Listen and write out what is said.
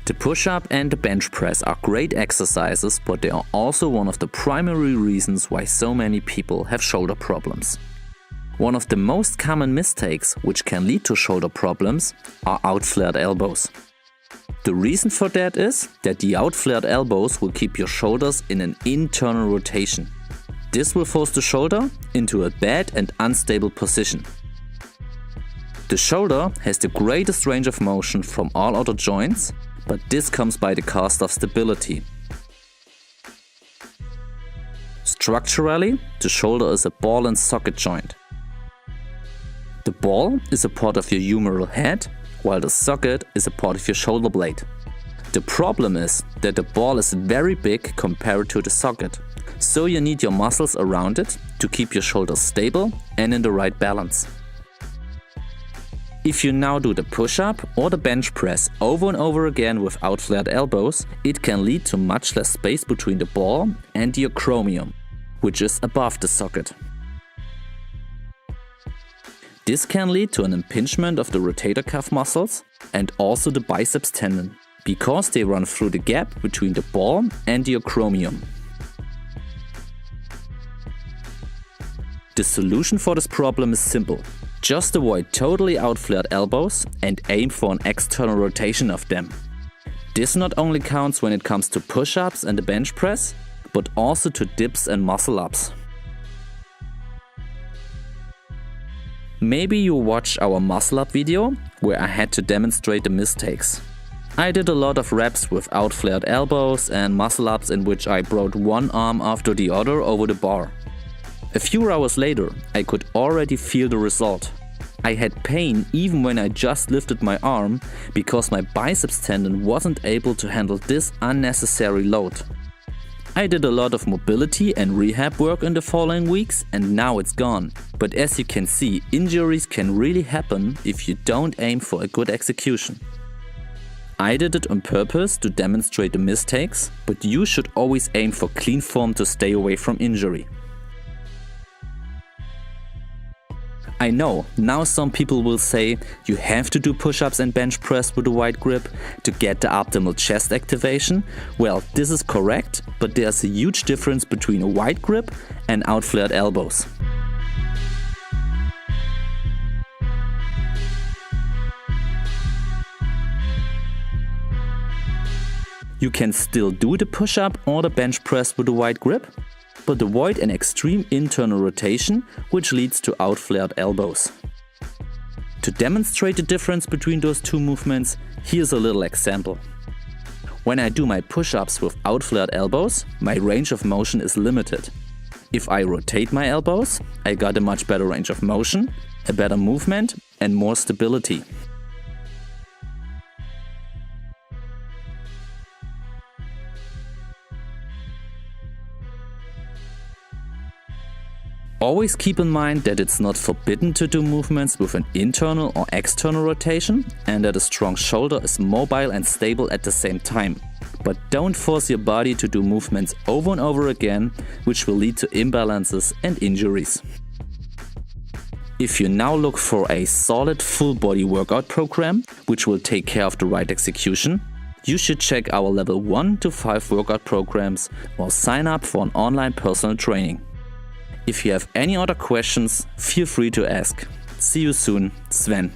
The push-up and the bench press are great exercises, but they are also one of the primary reasons why so many people have shoulder problems. One of the most common mistakes which can lead to shoulder problems are out-flared elbows. The reason for that is that the out-flared elbows will keep your shoulders in an internal rotation. This will force the shoulder into a bad and unstable position. The shoulder has the greatest range of motion from all other joints, but this comes by the cost of stability. Structurally, the shoulder is a ball and socket joint. The ball is a part of your humeral head, while the socket is a part of your shoulder blade. The problem is that the ball is very big compared to the socket, so you need your muscles around it to keep your shoulders stable and in the right balance. If you now do the push-up or the bench press over and over again with out-flared elbows, it can lead to much less space between the ball and the acromion, which is above the socket. This can lead to an impingement of the rotator cuff muscles and also the biceps tendon, because they run through the gap between the ball and the acromion. The solution for this problem is simple. Just avoid totally out-flared elbows and aim for an external rotation of them. This not only counts when it comes to push-ups and the bench press, but also to dips and muscle-ups. Maybe you watched our muscle-up video, where I had to demonstrate the mistakes. I did a lot of reps with out-flared elbows and muscle-ups in which I brought one arm after the other over the bar. A few hours later, I could already feel the result. I had pain even when I just lifted my arm, because my biceps tendon wasn't able to handle this unnecessary load. I did a lot of mobility and rehab work in the following weeks, and now it's gone. But as you can see, injuries can really happen if you don't aim for a good execution. I did it on purpose to demonstrate the mistakes, but you should always aim for clean form to stay away from injury. I know, now some people will say you have to do push-ups and bench press with a wide grip to get the optimal chest activation. Well, this is correct, but there's a huge difference between a wide grip and out-flared elbows. You can still do the push-up or the bench press with a wide grip, but avoid an extreme internal rotation, which leads to out-flared elbows. To demonstrate the difference between those two movements, here's a little example. When I do my push-ups with out-flared elbows, my range of motion is limited. If I rotate my elbows, I got a much better range of motion, a better movement and more stability. Always keep in mind that it's not forbidden to do movements with an internal or external rotation, and that a strong shoulder is mobile and stable at the same time. But don't force your body to do movements over and over again, which will lead to imbalances and injuries. If you now look for a solid full body workout program, which will take care of the right execution, you should check our level 1 to 5 workout programs or sign up for an online personal training. If you have any other questions, feel free to ask. See you soon, Sven.